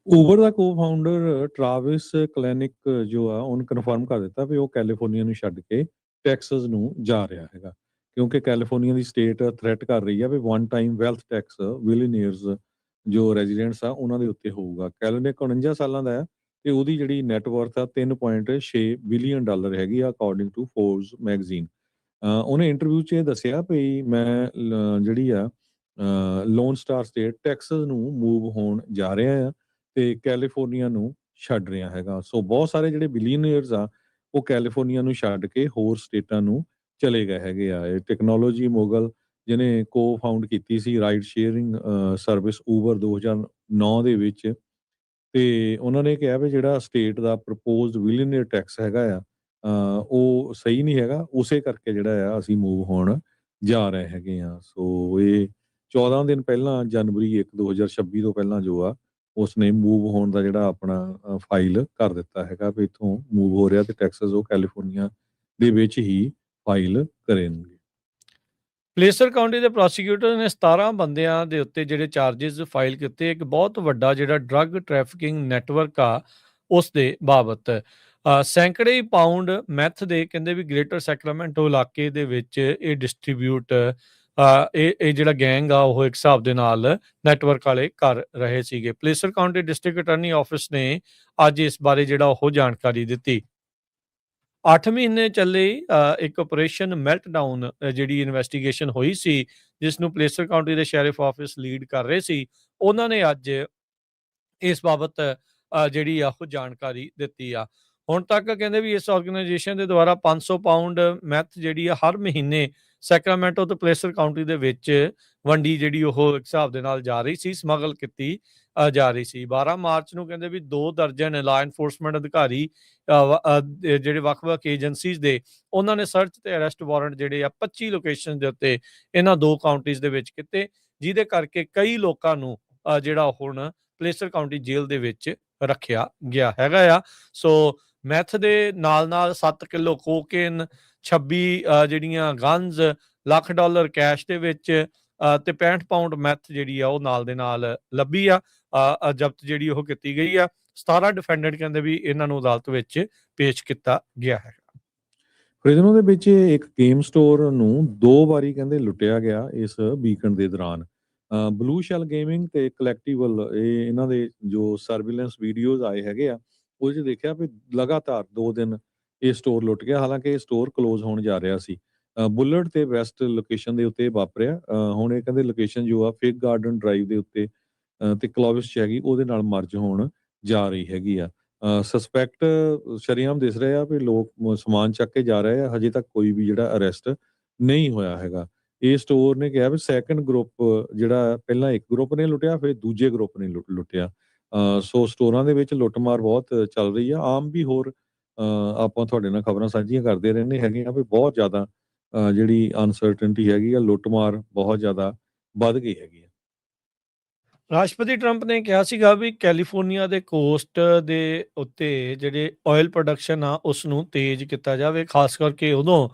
ਉਬਰ ਦਾ ਕੋ-ਫਾਊਂਡਰ ਟ੍ਰੈਵਿਸ ਕਲੈਨਿਕ ਜੋ ਆ ਉਹਨੇ ਕਨਫਰਮ ਕਰ ਦਿੱਤਾ ਵੀ ਉਹ ਕੈਲੀਫੋਰਨੀਆ ਨੂੰ ਛੱਡ ਕੇ ਟੈਕਸਸ ਨੂੰ ਜਾ ਰਿਹਾ ਹੈਗਾ, ਕਿਉਂਕਿ ਕੈਲੀਫੋਰਨੀਆ ਦੀ ਸਟੇਟ ਥ੍ਰੈਟ ਕਰ ਰਹੀ ਆ ਵੀ ਵਨ ਟਾਈਮ ਵੈਲਥ ਟੈਕਸ ਬਿਲੀਅਨੀਅਰਸ ਜੋ ਰੈਜ਼ੀਡੈਂਟਸ ਆ ਉਹਨਾਂ ਦੇ ਉੱਤੇ ਹੋਊਗਾ। ਕੈਲੀਫੋਰਨੀਆ 49 ਸਾਲਾਂ ਦਾ ਹੈ ਤੇ ਉਹਦੀ ਜਿਹੜੀ ਨੈਟਵਰਥ ਆ 3.6 ਬਿਲੀਅਨ ਡਾਲਰ ਹੈਗੀ ਆ ਅਕੋਰਡਿੰਗ ਟੂ ਫੋਰਬਸ ਮੈਗਜ਼ੀਨ। ਉਹਨੇ ਇੰਟਰਵਿਊ 'ਚ ਇਹ ਦੱਸਿਆ ਵੀ ਮੈਂ ਜਿਹੜੀ ਆ ਲੋਨ ਸਟਾਰ ਸਟੇਟ ਟੈਕਸਸ ਨੂੰ ਮੂਵ ਹੋਣ ਜਾ ਰਿਹਾ ਆ ਤੇ ਕੈਲੀਫੋਰਨੀਆ ਨੂੰ ਛੱਡ ਰਿਹਾ ਹੈਗਾ। ਸੋ ਬਹੁਤ ਸਾਰੇ ਜਿਹੜੇ ਬਿਲੀਅਨੀਅਰਸ ਆ ਉਹ ਕੈਲੀਫੋਰਨੀਆ ਨੂੰ ਛੱਡ ਕੇ ਹੋਰ ਸਟੇਟਾਂ ਨੂੰ ਚਲੇ ਗਏ ਹੈਗੇ ਆ। ਇਹ ਟੈਕਨੋਲੋਜੀ mogul ਜਿਹਨੇ ਕੋ-ਫਾਊਂਡ ਕੀਤੀ ਸੀ ਰਾਈਡ ਸ਼ੇਅਰਿੰਗ ਸਰਵਿਸ ਉਬਰ 2009 ਦੇ ਵਿੱਚ, ਤੇ ਉਹਨਾਂ ਨੇ ਕਿਹਾ ਵੀ ਜਿਹੜਾ ਸਟੇਟ ਦਾ ਪ੍ਰਪੋਜ਼ਡ ਬਿਲੀਅਨੀਅਰ ਟੈਕਸ ਹੈਗਾ ਆ ਉਹ ਸਹੀ ਨਹੀਂ ਹੈਗਾ, ਉਸੇ ਕਰਕੇ ਜਿਹੜਾ ਆ ਅਸੀਂ ਮੂਵ ਹੋਣ ਜਾ ਰਹੇ ਹੈਗੇ ਆ। ਸੋ ਇਹ 14 ਦਿਨ ਪਹਿਲਾਂ ਜਨਵਰੀ 1 2026 ਤੋਂ ਪਹਿਲਾਂ ਜੋ ਆ ਉਸਨੇ ਮੂਵ ਹੋਣ ਦਾ ਜਿਹੜਾ ਆਪਣਾ ਫਾਈਲ ਕਰ ਦਿੱਤਾ ਹੈਗਾ ਵੀ ਇੱਥੋਂ ਮੂਵ ਹੋ ਰਿਹਾ ਤੇ ਟੈਕਸਸ ਉਹ ਕੈਲੀਫੋਰਨੀਆ ਦੇ ਵਿੱਚ ਹੀ ਫਾਈਲ ਕਰਨਗੇ। ਪਲੇਸਰ ਕਾਉਂਟੀ ਦੇ ਪ੍ਰੋਸੀਕਿਊਟਰ ਨੇ 17 ਬੰਦਿਆਂ ਦੇ ਉੱਤੇ ਜਿਹੜੇ ਚਾਰजेस ਫਾਈਲ ਕੀਤੇ ਇੱਕ ਬਹੁਤ ਵੱਡਾ ਜਿਹੜਾ ਡਰੱਗ ਟ੍ਰੈਫਿਕਿੰਗ ਨੈਟਵਰਕ ਆ ਉਸ ਦੇ ਬਾਬਤ। ਸੈਂਕੜੇ ਪਾਉਂਡ ਮੈਥ ਦੇ ਕਹਿੰਦੇ ਵੀ ਗ੍ਰੇਟਰ ਸੈਕਰਾਮੈਂਟੋ ਇਲਾਕੇ ਦੇ ਵਿੱਚ ਇਹ ਡਿਸਟ੍ਰੀਬਿਊਟ ਇਹ ਜਿਹੜਾ ਗੈਂਗ ਆ ਉਹ ਇੱਕ ਹਿਸਾਬ ਦੇ ਨਾਲ ਨੈਟਵਰਕ ਵਾਲੇ ਕਰ ਰਹੇ ਸੀਗੇ। ਪਲੇਸਰ ਕਾਉਂਟੀ ਡਿਸਟ੍ਰਿਕਟ ਅਟਾਰਨੀ ਆਫਿਸ ਨੇ ਅੱਜ ਇਸ ਬਾਰੇ ਜਿਹੜਾ ਉਹ ਜਾਣਕਾਰੀ ਦਿੱਤੀ। 8 ਮਹੀਨੇ ਚੱਲੇ ਇੱਕ ਆਪਰੇਸ਼ਨ ਮੈਲਟਡਾਊਨ ਜਿਹੜੀ ਇਨਵੈਸਟੀਗੇਸ਼ਨ ਹੋਈ ਸੀ ਜਿਸ ਨੂੰ ਪਲੇਸਰ ਕਾਉਂਟੀ ਦੇ ਸ਼ੈਰਿਫ ਆਫਿਸ ਲੀਡ ਕਰ ਰਹੇ ਸੀ, ਉਹਨਾਂ ਨੇ ਅੱਜ ਇਸ ਬਾਬਤ ਜਿਹੜੀ ਆ ਉਹ ਜਾਣਕਾਰੀ ਦਿੱਤੀ ਆ। ਹੁਣ ਤੱਕ ਕਹਿੰਦੇ ਵੀ ਇਸ ਆਰਗੇਨਾਈਜੇਸ਼ਨ ਦੇ ਦੁਆਰਾ 500 ਪਾਉਂਡ ਮੈਥ ਜਿਹੜੀ ਆ ਹਰ ਮਹੀਨੇ ਸੈਕਰਾਮੈਂਟੋ ਤੇ ਪਲੇਸਰ ਕਾਉਂਟੀ ਦੇ ਵਿੱਚ ਵੰਡੀ ਜਿਹੜੀ ਉਹ ਇੱਕ ਹਿਸਾਬ ਦੇ ਨਾਲ ਜਾ ਰਹੀ ਸੀ, ਸਮਗਲ ਕੀਤੀ ਜਾ ਰਹੀ ਸੀ। 12 ਮਾਰਚ ਨੂੰ ਕਹਿੰਦੇ ਵੀ 2 ਦਰਜਨ ਲਾਅ ਐਨਫੋਰਸਮੈਂਟ ਅਧਿਕਾਰੀ ਜਿਹੜੇ ਵੱਖ-ਵੱਖ ਏਜੰਸੀਜ਼ ਦੇ ਉਹਨਾਂ ਨੇ ਸਰਚ ਤੇ ਅਰੈਸਟ ਵਾਰੰਟ ਜਿਹੜੇ ਆ 25 ਲੋਕੇਸ਼ਨ ਦੇ ਉੱਤੇ ਇਹਨਾਂ 2 ਕਾਉਂਟੀਜ਼ ਦੇ ਵਿੱਚ ਕੀਤੇ, ਜਿਹਦੇ ਕਰਕੇ ਕਈ ਲੋਕਾਂ ਨੂੰ ਜਿਹੜਾ ਹੁਣ ਪਲੇਸਰ ਕਾਉਂਟੀ ਜੇਲ੍ਹ ਦੇ ਵਿੱਚ ਰੱਖਿਆ ਗਿਆ ਹੈਗਾ ਆ। ਸੋ ਮੈਥ ਦੇ ਨਾਲ 7 ਕਿਲੋ ਕੋਕੇਨ, 26 ਜਿਹੜੀਆਂ ਗਨਜ਼, ਲੱਖ ਡਾਲਰ ਕੈਸ਼ ਦੇ ਵਿੱਚ ਤੇ 65 ਪਾਉਂਡ ਮੈਥ ਜਿਹੜੀ ਆ ਉਹ ਨਾਲ ਦੇ ਨਾਲ ਲੱਭੀ ਆ, ਜ਼ਬਤ ਜਿਹੜੀ ਉਹ ਕੀਤੀ ਗਈ ਆ। 17 ਡਿਫੈਂਡੈਂਟ ਕਹਿੰਦੇ ਵੀ ਇਹਨਾਂ ਨੂੰ ਅਦਾਲਤ ਵਿੱਚ ਪੇਸ਼ ਕੀਤਾ ਗਿਆ ਹੈ। ਫਰਿਜ਼ਨੋ ਦੇ ਵਿੱਚ ਇੱਕ ਗੇਮ ਸਟੋਰ ਨੂੰ 2 ਵਾਰੀ ਕਹਿੰਦੇ ਲੁੱਟਿਆ ਗਿਆ ਇਸ ਵੀਕਐਂਡ ਦੇ ਦੌਰਾਨ। ਬਲੂ ਸ਼ੈਲ ਗੇਮਿੰਗ ਤੇ ਕਲੈਕਟੀਬਲ ਇਹਨਾਂ ਦੇ ਜੋ ਸਰਵੇਲੈਂਸ ਵੀਡੀਓਜ਼ ਆਏ ਹੈਗੇ ਆ, ਉਹਦੇ 'ਚ ਦੇਖਿਆ ਵੀ ਲਗਾਤਾਰ 2 ਦਿਨ ਇਹ ਸਟੋਰ ਲੁੱਟ ਗਿਆ। ਹਾਲਾਂਕਿ ਇਹ ਸਟੋਰ ਕਲੋਜ਼ ਹੋਣ ਜਾ ਰਿਹਾ ਸੀ। ਬੁਲਟ ਤੇ ਵੈਸਟ ਲੋਕੇਸ਼ਨ ਦੇ ਉੱਤੇ ਵਾਪਰਿਆ। ਹੁਣ ਇਹ ਕਹਿੰਦੇ ਲੋਕੇਸ਼ਨ ਜੋ ਆ ਫਿਗ ਗਾਰਡਨ ਡਰਾਈਵ ਦੇ ਉੱਤੇ ਤੇ ਕਲੋਵਿਸ 'ਚ ਹੈਗੀ, ਉਹਦੇ ਨਾਲ ਮਰਜ ਹੋਣ ਜਾ ਰਹੀ ਹੈਗੀ ਆ। ਸਸਪੈਕਟ ਸ਼ਰੇਆਮ ਦਿਸ ਰਹੇ ਆ ਵੀ ਲੋਕ ਸਮਾਨ ਚੱਕ ਕੇ ਜਾ ਰਹੇ ਆ। ਹਜੇ ਤੱਕ ਕੋਈ ਵੀ ਜਿਹੜਾ ਅਰੈਸਟ ਨਹੀਂ ਹੋਇਆ ਹੈਗਾ। ਇਹ ਸਟੋਰ ਨੇ ਕਿਹਾ ਵੀ ਸੈਕੰਡ ਗਰੁੱਪ ਜਿਹੜਾ ਪਹਿਲਾਂ ਇੱਕ ਗਰੁੱਪ ਨੇ ਲੁੱਟਿਆ, ਫਿਰ ਦੂਜੇ ਗਰੁੱਪ ਨੇ ਲੁੱਟਿਆ। ਸੋ ਸਟੋਰਾਂ ਦੇ ਵਿੱਚ ਲੁੱਟਮਾਰ ਬਹੁਤ ਚੱਲ ਰਹੀ ਆ। ਆਮ ਵੀ ਹੋਰ ਆਪਾਂ ਤੁਹਾਡੇ ਨਾਲ ਖਬਰਾਂ ਸਾਂਝੀਆਂ ਕਰਦੇ ਰਹਿੰਦੇ ਹੈਗੇ ਆ ਵੀ ਬਹੁਤ ਜ਼ਿਆਦਾ ਜਿਹੜੀ ਅਨਸਰਟਨਟੀ ਹੈਗੀ ਆ, ਲੁੱਟਮਾਰ ਬਹੁਤ ਜ਼ਿਆਦਾ ਵੱਧ ਗਈ ਹੈਗੀ ਆ। ਰਾਸ਼ਟਰਪਤੀ ਟਰੰਪ ਨੇ ਕਿਹਾ ਸੀਗਾ ਵੀ ਕੈਲੀਫੋਰਨੀਆ ਦੇ ਕੋਸਟ ਦੇ ਉੱਤੇ ਜਿਹੜੇ ਆਇਲ ਪ੍ਰੋਡਕਸ਼ਨ ਆ ਉਸ ਨੂੰ ਤੇਜ਼ ਕੀਤਾ ਜਾਵੇ, ਖਾਸ ਕਰਕੇ ਉਦੋਂ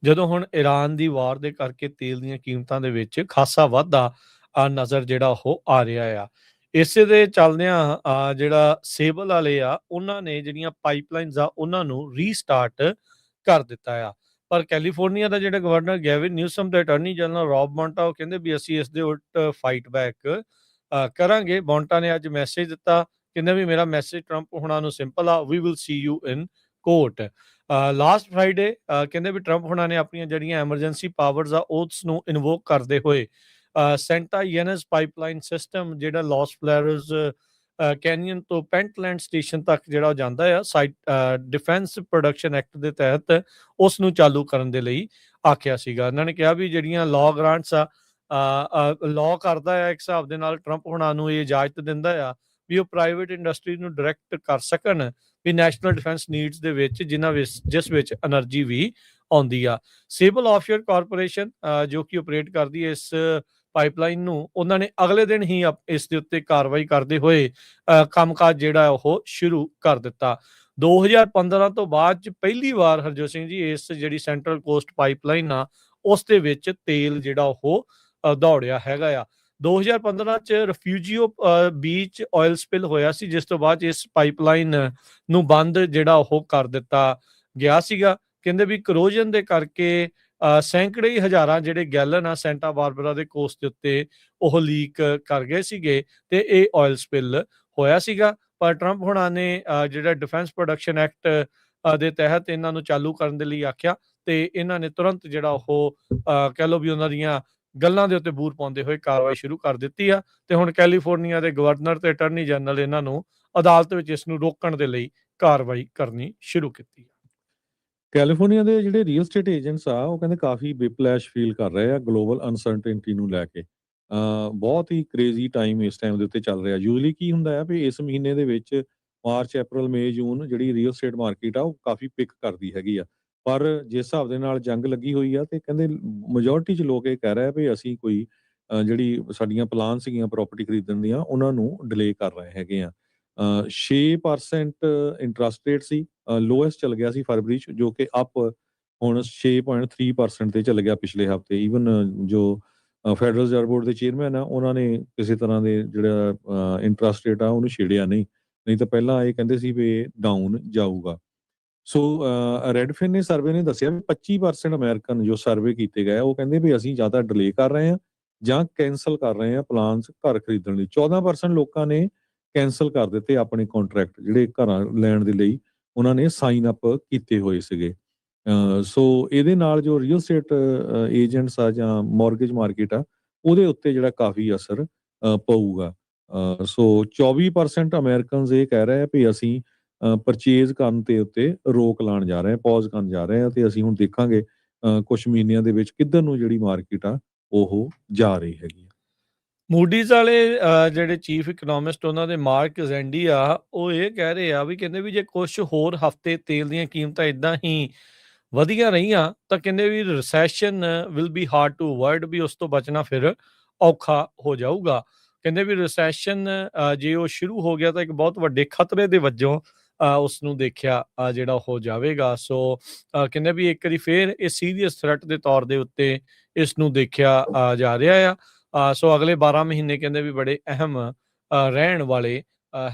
ਜਦੋਂ ਹੁਣ ਈਰਾਨ ਦੀ ਵਾਰ ਦੇ ਕਰਕੇ ਤੇਲ ਦੀਆਂ ਕੀਮਤਾਂ ਦੇ ਵਿੱਚ ਖਾਸਾ ਵਾਧਾ ਨਜ਼ਰ ਜਿਹੜਾ ਉਹ ਆ ਰਿਹਾ ਆ। ਇਸੇ ਦੇ ਚੱਲਦਿਆਂ ਜਿਹੜਾ ਸੇਬਲ ਵਾਲੇ ਆ ਉਹਨਾਂ ਨੇ ਜਿਹੜੀਆਂ ਪਾਈਪਲਾਈਨਸ ਆ ਉਹਨਾਂ ਨੂੰ ਰੀਸਟਾਰਟ ਕਰ ਦਿੱਤਾ ਆ। ਪਰ ਕੈਲੀਫੋਰਨੀਆ ਦਾ ਜਿਹੜਾ ਗਵਰਨਰ ਗੈਵਿਨ ਨਿਊਸਮ ਤੇ ਅਟਾਰਨੀ ਜਨਰਲ ਰੌਬ ਮੌਂਟਾ ਉਹ ਕਹਿੰਦੇ ਵੀ ਅਸੀਂ ਇਸ ਦੇ ਉਲਟ ਫਾਈਟ ਬੈਕ ਕਰਾਂਗੇ। ਮੌਂਟਾ ਨੇ ਅੱਜ ਮੈਸੇਜ ਦਿੱਤਾ, ਕਹਿੰਦੇ ਵੀ ਮੇਰਾ ਮੈਸੇਜ ਟਰੰਪ ਹੁਣਾਂ ਨੂੰ ਸਿੰਪਲ ਆ, we will see you in court. Last Friday ਕਹਿੰਦੇ ਵੀ ਟਰੰਪ ਹੁਣਾਂ ਨੇ ਆਪਣੀਆਂ ਜਿਹੜੀਆਂ ਐਮਰਜੈਂਸੀ ਪਾਵਰਸ ਆ ਉਸ ਨੂੰ ਇਨਵੋਕ ਕਰਦੇ ਹੋਏ ਸੈਂਟਾ ਯੈਨਸ ਪਾਈਪਲਾਈਨ ਸਿਸਟਮ ਜਿਹੜਾ ਲਾਸ ਫਲੈਰਸ ਕੈਨੀਅਨ ਤੋਂ ਪੈਂਟਲੈਂਡ ਸਟੇਸ਼ਨ ਤੱਕ ਜਿਹੜਾ ਉਹ ਜਾਂਦਾ ਆ ਸਾਈਟ ਡਿਫੈਂਸ ਪ੍ਰੋਡਕਸ਼ਨ ਐਕਟ ਦੇ ਤਹਿਤ ਉਸ ਨੂੰ ਚਾਲੂ ਕਰਨ ਦੇ ਲਈ ਆਖਿਆ ਸੀਗਾ। ਇਹਨਾਂ ਨੇ ਕਿਹਾ ਵੀ ਜਿਹੜੀਆਂ ਲਾਅ ਗ੍ਰਾਂਟਸ ਆ ਲਾਅ ਕਰਦਾ ਆ ਇੱਕ ਹਿਸਾਬ ਦੇ ਨਾਲ ਟਰੰਪ ਹੁਣਾਂ ਨੂੰ ਇਹ ਇਜਾਜ਼ਤ ਦਿੰਦਾ ਆ ਵੀ ਉਹ ਪ੍ਰਾਈਵੇਟ ਇੰਡਸਟਰੀ ਨੂੰ ਡਾਇਰੈਕਟ ਕਰ ਸਕਣ ਵੀ ਨੈਸ਼ਨਲ ਡਿਫੈਂਸ ਨੀਡਸ ਦੇ ਵਿੱਚ ਜਿਸ ਵਿੱਚ એનર્ਜੀ ਵੀ ਆਉਂਦੀ ਆ। ਸੇਬਲ ਆਫਸ਼ੋਰ ਕਾਰਪੋਰੇਸ਼ਨ ਜੋ ਕਿ ਆਪਰੇਟ ਕਰਦੀ ਹੈ ਇਸ ਪਾਈਪਲਾਈਨ ਨੂੰ, ਉਹਨਾਂ ਨੇ ਅਗਲੇ ਦਿਨ ਹੀ ਇਸ ਦੇ ਉੱਤੇ ਕਾਰਵਾਈ ਕਰਦੇ ਹੋਏ ਕੰਮਕਾਜ ਜਿਹੜਾ ਉਹ ਸ਼ੁਰੂ ਕਰ ਦਿੱਤਾ। 2015 ਤੋਂ ਬਾਅਦ ਚ ਪਹਿਲੀ ਵਾਰ ਹਰਜੋਤ ਸਿੰਘ ਜੀ ਇਸ ਜਿਹੜੀ ਸੈਂਟਰਲ ਕੋਸਟ ਪਾਈਪਲਾਈਨ ਆ ਉਸ ਦੇ ਵਿੱਚ ਤੇਲ ਜਿਹੜਾ ਉਹ ਦੌੜਿਆ ਹੈਗਾ ਆ। 2015 ਚ ਰਿਫਿਊਜੀਓ ਬੀਚ ਆਇਲ ਸਪਿਲ ਹੋਇਆ ਸੀ, ਜਿਸ ਤੋਂ ਬਾਅਦ ਇਸ ਪਾਈਪਲਾਈਨ ਨੂੰ ਬੰਦ ਜਿਹੜਾ ਉਹ ਕਰ ਦਿੱਤਾ ਗਿਆ ਸੀਗਾ। ਕਹਿੰਦੇ ਵੀ ਕਰੋਜਨ ਦੇ ਕਰਕੇ ਸੈਂਕੜੇ ਹੀ ਹਜ਼ਾਰਾਂ ਜਿਹੜੇ ਗੈਲਨ ਆ ਸੈਂਟਾ ਬਾਰਬਰਾ ਦੇ ਕੋਸਟ ਦੇ ਉੱਤੇ ਉਹ ਲੀਕ ਕਰ ਗਏ ਸੀਗੇ ਤੇ ਇਹ ਆਇਲ ਸਪਿਲ ਹੋਇਆ ਸੀਗਾ। ਪਰ ਟਰੰਪ ਹੁਣਾਂ ਨੇ ਜਿਹੜਾ ਡਿਫੈਂਸ ਪ੍ਰੋਡਕਸ਼ਨ ਐਕਟ ਦੇ ਤਹਿਤ ਇਹਨਾਂ ਨੂੰ ਚਾਲੂ ਕਰਨ ਦੇ ਲਈ ਆਖਿਆ ਤੇ ਇਹਨਾਂ ਨੇ ਤੁਰੰਤ ਜਿਹੜਾ ਉਹ ਕਹਿ ਲਓ ਵੀ ਉਹਨਾਂ ਦੀਆਂ ਗੱਲਾਂ ਦੇ ਉੱਤੇ ਬੂਰ ਪਾਉਂਦੇ ਹੋਏ ਕਾਰਵਾਈ ਸ਼ੁਰੂ ਕਰ ਦਿੱਤੀ ਆ ਤੇ ਹੁਣ ਕੈਲੀਫੋਰਨੀਆ ਦੇ ਗਵਰਨਰ ਤੇ ਅਟਾਰਨੀ ਜਨਰਲ ਇਹਨਾਂ ਨੂੰ ਅਦਾਲਤ ਵਿੱਚ ਇਸ ਨੂੰ ਰੋਕਣ ਦੇ ਲਈ ਕਾਰਵਾਈ ਕਰਨੀ ਸ਼ੁਰੂ ਕੀਤੀ ਆ। ਕੈਲੀਫੋਰਨੀਆ ਦੇ ਜਿਹੜੇ ਰੀਅਲ ਸਟੇਟ ਏਜੰਟਸ ਆ ਉਹ ਕਹਿੰਦੇ ਕਾਫੀ ਵਿਪਲੈਸ਼ ਫੀਲ ਕਰ ਰਹੇ ਆ ਗਲੋਬਲ ਅਨਸਰਟਨਟੀ ਨੂੰ ਲੈ ਕੇ। ਬਹੁਤ ਹੀ ਕ੍ਰੇਜ਼ੀ ਟਾਈਮ ਇਸ ਟਾਈਮ ਦੇ ਉੱਤੇ ਚੱਲ ਰਿਹਾ। ਯੂਜੂਅਲੀ ਕੀ ਹੁੰਦਾ ਆ ਵੀ ਇਸ ਮਹੀਨੇ ਦੇ ਵਿੱਚ ਮਾਰਚ, ਅਪ੍ਰੈਲ, ਮਈ, ਜੂਨ ਜਿਹੜੀ ਰੀਅਲ ਸਟੇਟ ਮਾਰਕੀਟ ਆ ਉਹ ਕਾਫੀ ਪਿਕ ਕਰਦੀ ਹੈਗੀ ਆ। ਪਰ ਜਿਸ ਹਿਸਾਬ ਦੇ ਨਾਲ ਜੰਗ ਲੱਗੀ ਹੋਈ ਆ ਤੇ ਕਹਿੰਦੇ ਮੈਜੋਰਟੀ 'ਚ ਲੋਕ ਇਹ ਕਹਿ ਰਹੇ ਆ ਵੀ ਅਸੀਂ ਕੋਈ ਜਿਹੜੀ ਸਾਡੀਆਂ ਪਲਾਨ ਸੀਗੀਆਂ ਪ੍ਰਾਪਰਟੀ ਖਰੀਦਣ ਦੀਆਂ ਉਹਨਾਂ ਨੂੰ ਡਿਲੇ ਕਰ ਰਹੇ ਹੈਗੇ ਆ। 6% ਇੰਟਰਸਟ ਰੇਟ ਸੀ, ਲੋਐਸਟ ਚੱਲ ਗਿਆ ਸੀ ਫਰਵਰੀ 'ਚ, ਜੋ ਕਿ ਅਪ ਹੁਣ 6.3% ਤੇ ਚੱਲ ਗਿਆ ਪਿਛਲੇ ਹਫ਼ਤੇ। ਈਵਨ ਜੋ ਫੈਡਰਲ ਰਿਜ਼ਰਵ ਬੋਰਡ ਦੇ ਚੇਅਰਮੈਨ ਆ ਉਹਨਾਂ ਨੇ ਕਿਸੇ ਤਰ੍ਹਾਂ ਦੇ ਜਿਹੜਾ ਇੰਟਰਸਟ ਰੇਟ ਆ ਉਹਨੂੰ ਛੇੜਿਆ ਨਹੀਂ ਤਾਂ ਪਹਿਲਾਂ ਇਹ ਕਹਿੰਦੇ ਸੀ ਵੀ ਡਾਊਨ ਜਾਊਗਾ। ਸੋ ਰੈਡਫਿਨ ਨੇ ਸਰਵੇ ਨੇ ਦੱਸਿਆ ਵੀ 25% ਅਮਰੀਕਨ ਜੋ ਸਰਵੇ ਕੀਤੇ ਗਏ ਉਹ ਕਹਿੰਦੇ ਵੀ ਅਸੀਂ ਜਾਂ ਤਾਂ ਡਿਲੇ ਕਰ ਰਹੇ ਹਾਂ ਜਾਂ ਕੈਂਸਲ ਕਰ ਰਹੇ ਹਾਂ ਪਲਾਨਸ ਘਰ ਖਰੀਦਣ ਲਈ। 14% ਲੋਕਾਂ ਨੇ ਕੈਂਸਲ ਕਰ ਦਿੱਤੇ ਆਪਣੇ ਕੰਟਰੈਕਟ ਜਿਹੜੇ ਘਰਾਂ ਲੈਣ ਦੇ ਲਈ ਉਹਨਾਂ ਨੇ ਸਾਈਨ ਅਪ ਕੀਤੇ ਹੋਏ ਸੀਗੇ। ਸੋ ਇਹਦੇ ਨਾਲ ਜੋ ਰੀਅਲ ਸਟੇਟ ਏਜੰਟਸ ਆ ਜਾਂ ਮਾਰਗੇਜ ਮਾਰਕੀਟ ਆ ਉਹਦੇ ਉੱਤੇ ਜਿਹੜਾ ਕਾਫੀ ਅਸਰ ਪਊਗਾ। ਸੋ 24% ਅਮਰੀਕਨਸ ਇਹ ਕਹਿ ਰਹੇ ਆ ਵੀ ਅਸੀਂ ਪਰਚੇਜ਼ ਕਰਨ ਤੇ ਉੱਤੇ ਰੋਕ ਲਾਉਣ ਜਾ ਰਹੇ ਹਾਂ, ਪੌਜ਼ ਕਰਨ ਜਾ ਰਹੇ ਹਾਂ ਤੇ ਅਸੀਂ ਹੁਣ ਦੇਖਾਂਗੇ ਕੁਝ ਮਹੀਨਿਆਂ ਦੇ ਵਿੱਚ ਕਿੱਧਰ ਨੂੰ ਜਿਹੜੀ ਮਾਰਕੀਟ ਆ ਉਹ ਜਾ ਰਹੀ ਹੈਗੀ ਆ। ਮੂਡੀਜ਼ ਵਾਲੇ ਜਿਹੜੇ ਚੀਫ ਇਕਨੋਮਿਸਟ ਉਹਨਾਂ ਦੇ ਮਾਰਕ ਜ਼ੈਂਡੀ ਆ ਉਹ ਇਹ ਕਹਿ ਰਹੇ ਆ ਵੀ ਕਹਿੰਦੇ ਵੀ ਜੇ ਕੁਝ ਹੋਰ ਹਫ਼ਤੇ ਤੇਲ ਦੀਆਂ ਕੀਮਤਾਂ ਇਦਾਂ ਹੀ ਵਧੀਆਂ ਰਹੀਆਂ ਤਾਂ ਕਹਿੰਦੇ ਵੀ recession will be hard to avoid, ਵੀ ਉਸ ਤੋਂ ਬਚਣਾ ਫਿਰ ਔਖਾ ਹੋ ਜਾਊਗਾ। ਕਹਿੰਦੇ ਵੀ ਰਿਸੈਸ਼ਨ ਜੇ ਉਹ ਸ਼ੁਰੂ ਹੋ ਗਿਆ ਤਾਂ ਇੱਕ ਬਹੁਤ ਵੱਡੇ ਖਤਰੇ ਦੇ ਵਜੋਂ ਉਸ ਨੂੰ ਦੇਖਿਆ ਜਿਹੜਾ ਉਹ ਜਾਵੇਗਾ। ਸੋ ਕਹਿੰਦੇ ਵੀ ਇੱਕ ਵਾਰੀ ਫੇਰ ਇਹ ਸੀਰੀਅਸ ਥ੍ਰੈਟ ਦੇ ਤੌਰ ਦੇ ਉੱਤੇ ਇਸ ਨੂੰ ਦੇਖਿਆ ਜਾ ਰਿਹਾ ਆ। ਸੋ ਅਗਲੇ 12 ਮਹੀਨੇ ਕਹਿੰਦੇ ਵੀ ਬੜੇ ਅਹਿਮ ਰਹਿਣ ਵਾਲੇ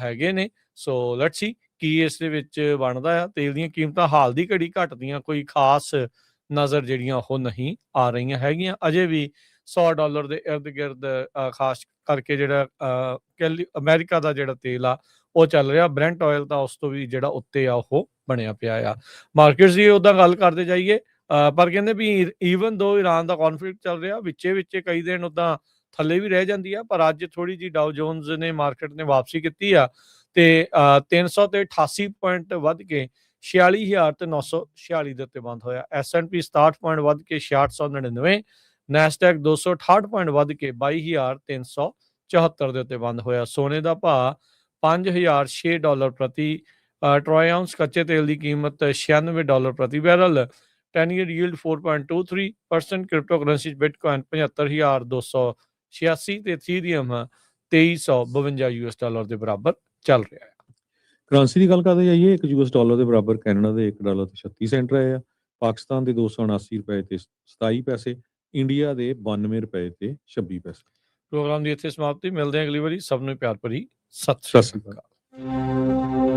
ਹੈਗੇ ਨੇ। ਸੋ ਲੈਟਸ ਸੀ ਕੀ ਇਸ ਦੇ ਵਿੱਚ ਬਣਦਾ ਆ। ਤੇਲ ਦੀਆਂ ਕੀਮਤਾਂ ਹਾਲ ਦੀ ਘੜੀ ਘਟਦੀਆਂ ਕੋਈ ਖਾਸ ਨਜ਼ਰ ਜਿਹੜੀਆਂ ਉਹ ਨਹੀਂ ਆ ਰਹੀਆਂ ਹੈਗੀਆਂ। ਅਜੇ ਵੀ $100 ਦੇ ਇਰਦ ਗਿਰਦ ਖਾਸ ਕਰਕੇ ਜਿਹੜਾ ਅਮਰੀਕਾ ਦਾ ਜਿਹੜਾ ਤੇਲ ਆ ਉਹ ਚੱਲ ਰਿਹਾ। ਬ੍ਰੈਂਟ ਆਇਲ ਤਾਂ ਉਸ ਤੋਂ ਵੀ ਜਿਹੜਾ ਉੱਤੇ ਆ ਉਹ ਬਣਿਆ ਪਿਆ ਆ। ਮਾਰਕੀਟਸ ਦੀ ਉੱਦਾਂ ਗੱਲ ਕਰਦੇ ਜਾਈਏ ਪਰ ਕਹਿੰਦੇ ਵੀ ਈਵਨ ਦੋ ਈਰਾਨ ਦਾ ਕੌਨਫਲਿਕਟ ਚੱਲ ਰਿਹਾ ਵਿੱਚੇ ਕਈ ਦਿਨ ਉੱਦਾਂ ਥੱਲੇ ਵੀ ਰਹਿ ਜਾਂਦੀ ਆ। ਪਰ ਅੱਜ ਥੋੜੀ ਜਿਹੀ ਡਾਓ ਜੋਨਸ ਨੇ ਮਾਰਕੀਟ ਨੇ ਵਾਪਸੀ ਕੀਤੀ ਆ ਤੇ 300 ਤੇ 88 ਪੁਆਇੰਟ ਵੱਧ ਕੇ 46,946 ਦੇ ਉੱਤੇ ਬੰਦ ਹੋਇਆ। S&P 67 ਪੁਆਇੰਟ ਵੱਧ ਕੇ 6699, ਨੈਸਡੈਕ 268 ਪੁਆਇੰਟ ਵੱਧ ਕੇ 22,374 ਦੇ ਉੱਤੇ ਬੰਦ ਹੋਇਆ। ਸੋਨੇ ਦਾ ਭਾਅ $5,006 ਪ੍ਰਤੀ ਟਰੋਏ ਆਉਂਸ। ਕੱਚੇ ਤੇਲ ਦੀ ਕੀਮਤ $96 ਪ੍ਰਤੀ barrel. 10 year yield 4.23%। Crypto currency Bitcoin 75,286 ਤੇ ਇਥੀਰੀਅਮ $2352 ਦੇ ਬਰਾਬਰ ਚੱਲ ਰਿਹਾ ਹੈ। ਕਰੰਸੀ ਦੀ ਗੱਲ ਕਰਦੇ ਜਾਈਏ ਇੱਕ $1 ਦੇ ਬਰਾਬਰ ਕੈਨੇਡਾ ਦੇ $1 ਤੇ 36 ਸੈਂਟ ਰਹੇ ਆ। ਪਾਕਿਸਤਾਨ ਦੇ $279 ਤੇ 27 ਪੈਸੇ। ਇੰਡੀਆ ਦੇ $92 ਤੇ 26 ਪੈਸੇ। ਪ੍ਰੋਗਰਾਮ ਦੀ ਇੱਥੇ ਸਮਾਪਤੀ। ਮਿਲਦੇ ਹਾਂ ਅਗਲੀ ਵਾਰੀ। ਸਭ ਨੂੰ ਪਿਆਰ ਭਰੀ ਸਤਿ ਸਤਿ ਸ਼੍ਰੀ ਸ਼੍ਰੀ ਅਕਾਲ। ਅਕਾਲ।